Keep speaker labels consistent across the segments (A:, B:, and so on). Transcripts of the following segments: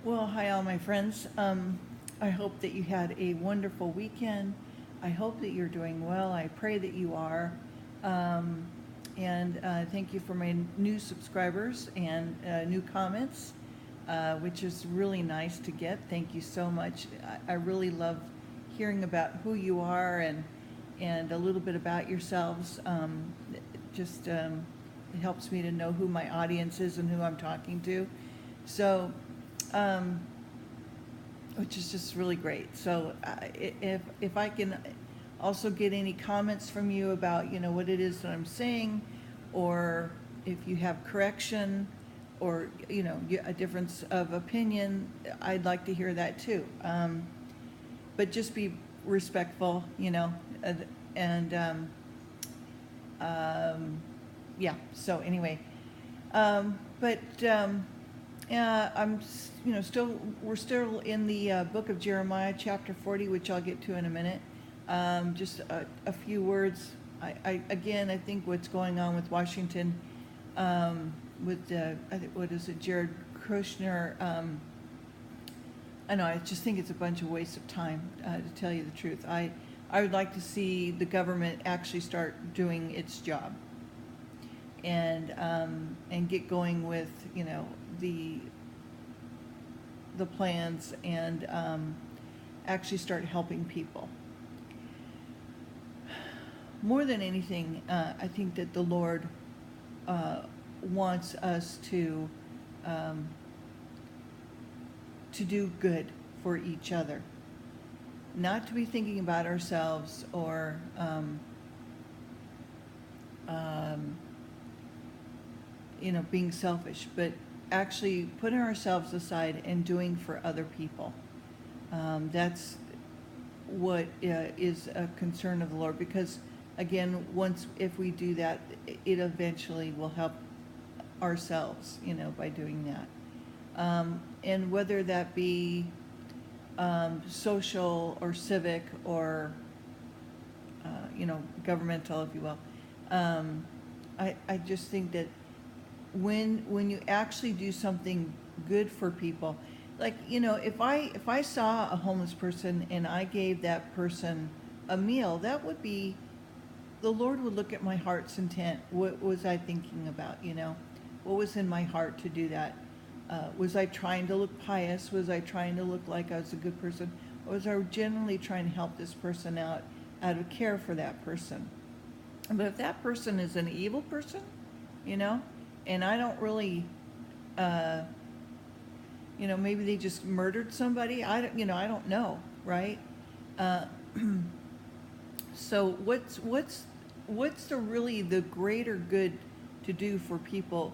A: Well, hi, all my friends. I hope that you had a wonderful weekend. I hope that you're doing well. I pray that you are. Um, and thank you for my new subscribers and new comments, which is really nice to get. Thank you so much. I really love hearing about who you are and a little bit about yourselves. It helps me to know who my audience is and who I'm talking to. So, um, which is just really great. So if I can also get any comments from you about, what it is that I'm saying, or if you have correction, or, a difference of opinion, I'd like to hear that too. But just be respectful, and, yeah, so anyway. But we're still in the book of Jeremiah, chapter 40, which I'll get to in a minute. Just a few words. I think what's going on with Washington, I think, what is it, Jared Kushner, I just think it's a bunch of waste of time, to tell you the truth. I would like to see the government actually start doing its job and get going with, the plans and actually start helping people. More than anything, I think that the Lord wants us to do good for each other, not to be thinking about ourselves or being selfish, but actually putting ourselves aside and doing for other people. That's what is a concern of the Lord, because again, if we do that, it eventually will help ourselves, by doing that. And whether that be social or civic or governmental, if you will. I just think that when you actually do something good for people, like, if I saw a homeless person and I gave that person a meal, that would be, the Lord would look at my heart's intent. What was I thinking about, What was in my heart to do that? Was I trying to look pious? Was I trying to look like I was a good person? Or was I genuinely trying to help this person out of care for that person? But if that person is an evil person, and I don't really, maybe they just murdered somebody. I don't know, right? So what's the greater good to do for people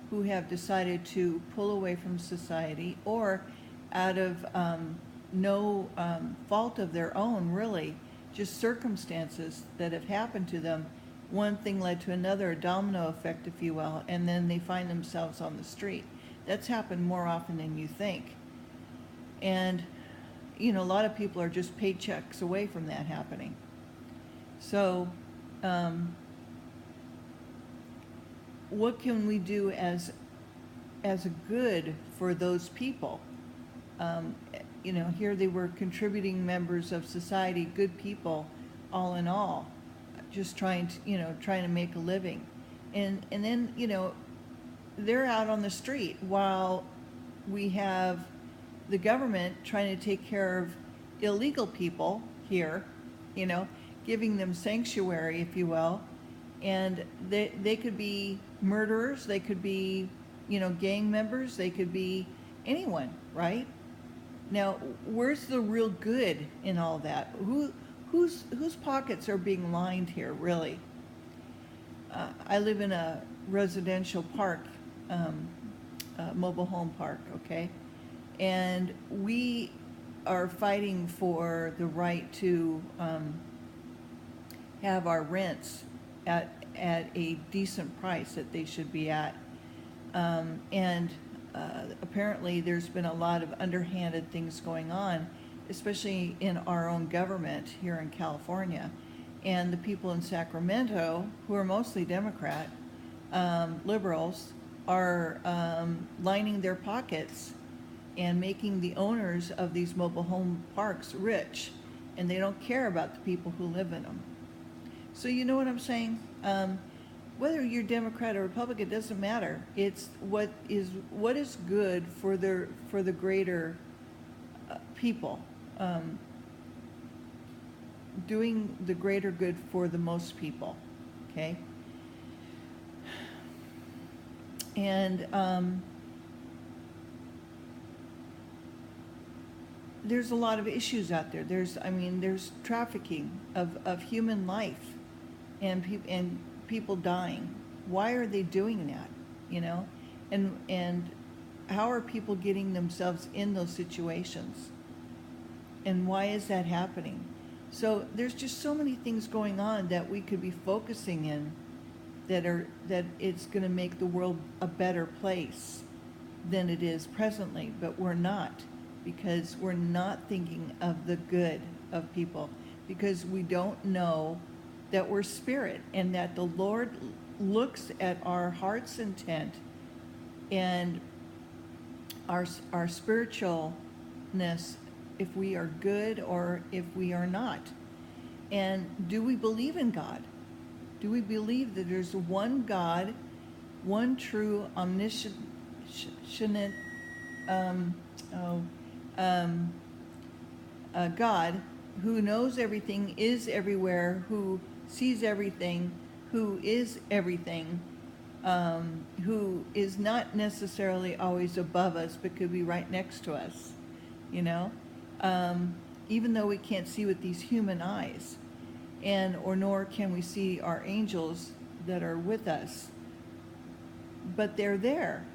A: who have decided to pull away from society, or out of no fault of their own, really, just circumstances that have happened to them? One thing led to another, a domino effect, if you will, and then they find themselves on the street. That's happened more often than you think. And, a lot of people are just paychecks away from that happening. So, what can we do as a good for those people? Here they were contributing members of society, good people, all in all, just trying to make a living, and then they're out on the street while we have the government trying to take care of illegal people here, giving them sanctuary, if you will, and they could be murderers, they could be gang members, they could be anyone, right? Now, where's the real good in all that? Whose pockets are being lined here, really? I live in a residential park, mobile home park, okay? And we are fighting for the right to have our rents at a decent price that they should be at. Apparently there's been a lot of underhanded things going on, especially in our own government here in California. And the people in Sacramento, who are mostly Democrat, liberals, are lining their pockets and making the owners of these mobile home parks rich, and they don't care about the people who live in them. So you know what I'm saying? Whether you're Democrat or Republican, it doesn't matter. It's what is good for the greater people, doing the greater good for the most people. Okay. And there's a lot of issues out there. There's trafficking of human life, and people dying. Why are they doing that? You know, and how are people getting themselves in those situations? And why is that happening? So there's just so many things going on that we could be focusing in that it's going to make the world a better place than it is presently, but we're not, because we're not thinking of the good of people, because we don't know that we're spirit, and that the Lord looks at our heart's intent and our spiritualness, if we are good or if we are not. And do we believe in God? Do we believe that there's one God, one true omniscient God, who knows everything, is everywhere, who sees everything, who is everything, who is not necessarily always above us, but could be right next to us, you know? Even though we can't see with these human eyes, or nor can we see our angels that are with us, but they're there,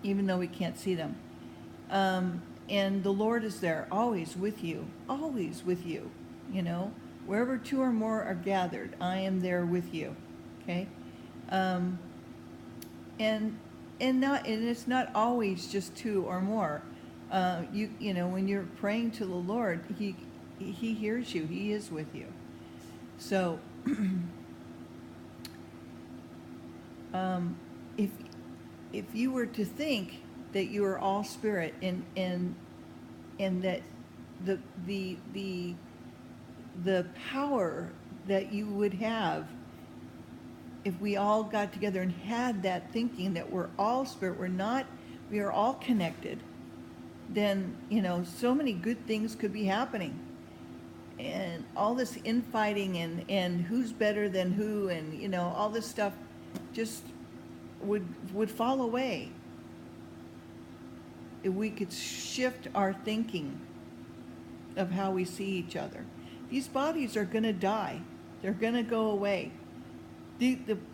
A: even though we can't see them. And the Lord is there, always with you, you know? Wherever two or more are gathered, I am there with you, okay? And it's not always just two or more. You know, when you're praying to the Lord, He hears you. He is with you. So, if you were to think that you are all spirit, and that the power that you would have if we all got together and had that thinking that we're all spirit, we are all connected, then, you know, so many good things could be happening. And all this infighting and who's better than who, and, you know, all this stuff just would fall away if we could shift our thinking of how we see each other. These bodies are going to die. They're going to go away.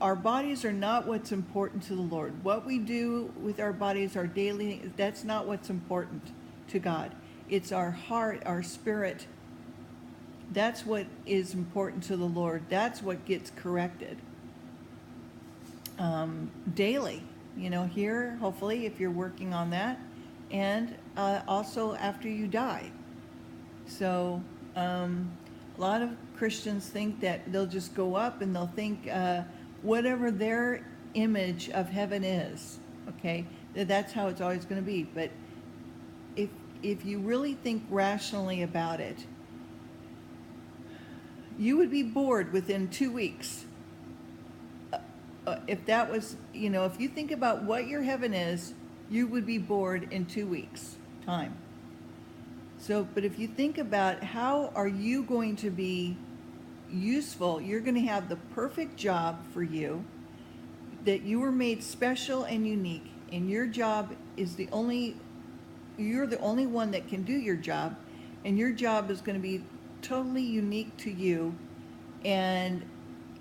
A: Our bodies are not what's important to the Lord. What we do with our bodies, our daily, that's not what's important to God. It's our heart, our spirit. That's what is important to the Lord. That's what gets corrected daily. You know, here, hopefully, if you're working on that, and also after you die. So a lot of Christians think that they'll just go up and they'll think whatever their image of heaven is, okay, that's how it's always going to be. But if you really think rationally about it, you would be bored within 2 weeks. If that was, you know, if you think about what your heaven is, you would be bored in 2 weeks' time. So, but if you think about how are you going to be useful, you're going to have the perfect job for you, that you were made special and unique, and your job is you're the only one that can do your job, and your job is going to be totally unique to you and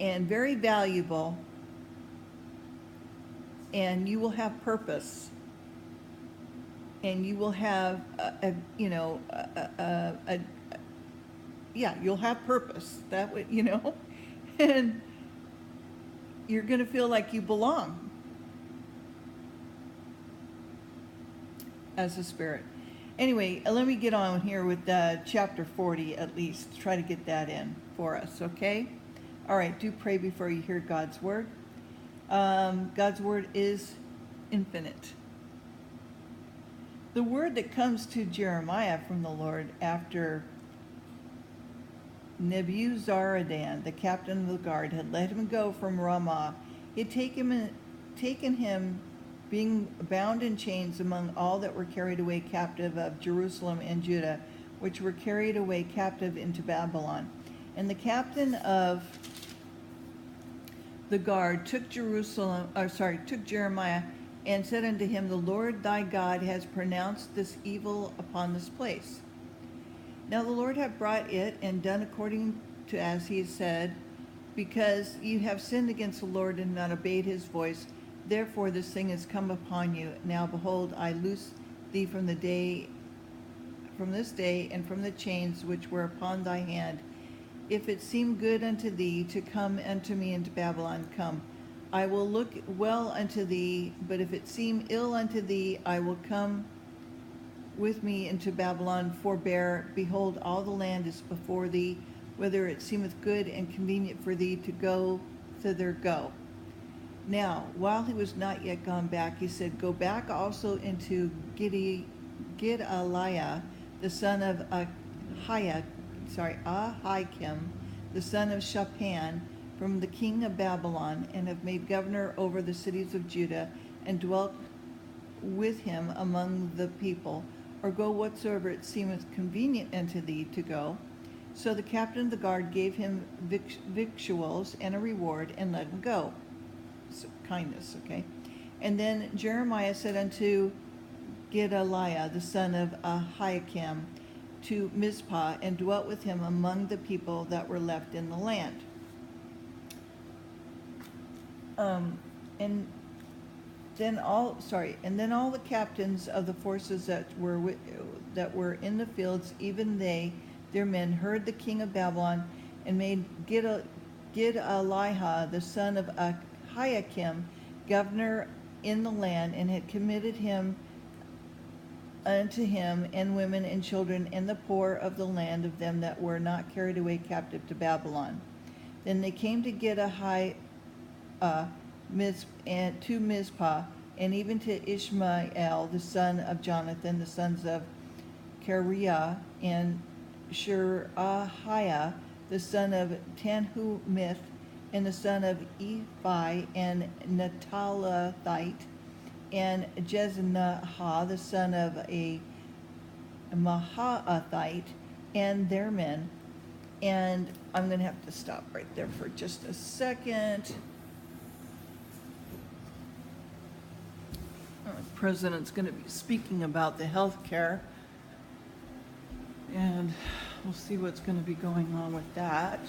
A: very valuable, and you will have purpose. And you will have you'll have purpose. That would, you know, and you're going to feel like you belong as a spirit. Anyway, let me get on here with chapter 40 at least. Try to get that in for us, okay? All right, do pray before you hear God's word. God's word is infinite. The word that comes to Jeremiah from the Lord after Nebuzaradan, the captain of the guard, had let him go from Ramah, he had taken him being bound in chains among all that were carried away captive of Jerusalem and Judah, which were carried away captive into Babylon. And the captain of the guard took Jeremiah and said unto him, the Lord thy God has pronounced this evil upon this place. Now the Lord hath brought it and done according to as he said, because you have sinned against the Lord and not obeyed his voice. Therefore this thing has come upon you. Now behold, I loose thee from this day, and from the chains which were upon thy hand. If it seem good unto thee to come unto me into Babylon, come. I will look well unto thee, but if it seem ill unto thee, I will come with me into Babylon. Forbear, behold, all the land is before thee. Whether it seemeth good and convenient for thee to go thither, go. Now, while he was not yet gone back, he said, go back also into Gedaliah, the son of Ahikam, the son of Shaphan, from the king of Babylon, and have made governor over the cities of Judah, and dwelt with him among the people, or go whatsoever it seemeth convenient unto thee to go. So the captain of the guard gave him victuals and a reward, and let him go. So, kindness, okay? And then Jeremiah said unto Gedaliah, the son of Ahikam, to Mizpah, and dwelt with him among the people that were left in the land. And then all the captains of the forces that were in the fields, even they, their men, heard the king of Babylon, and made Gedaliah, the son of Ahikam, governor in the land, and had committed him unto him, and women and children, and the poor of the land, of them that were not carried away captive to Babylon. Then they came to Gedaliah to Mizpah, and even to Ishmael, the son of Jonathan, the sons of Kareah, and Sherahiah, the son of Tanhumith, and the son of Ephi, and Netalathite, and Jeznahah, the son of a Mahaathite, and their men. And I'm going to have to stop right there for just a second. The president's going to be speaking about the health care, and we'll see what's going to be going on with that.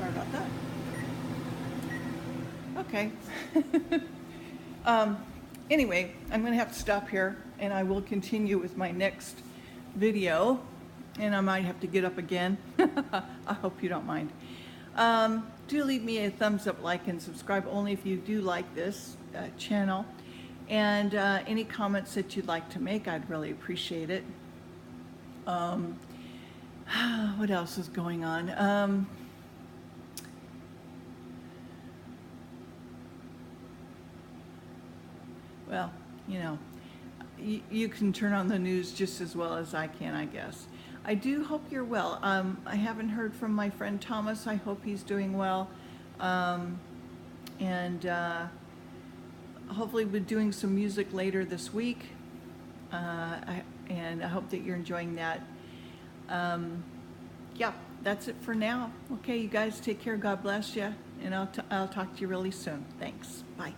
A: About that. Okay. Anyway, I'm going to have to stop here, and I will continue with my next video, and I might have to get up again. I hope you don't mind. Do leave me a thumbs up, like, and subscribe only if you do like this channel. And any comments that you'd like to make, I'd really appreciate it. What else is going on? Well, you know, you can turn on the news just as well as I can, I guess. I do hope you're well. I haven't heard from my friend Thomas. I hope he's doing well. And hopefully we'll be doing some music later this week. And I hope that you're enjoying that. Yeah, that's it for now. Okay, you guys take care. God bless you. And I'll talk to you really soon. Thanks. Bye.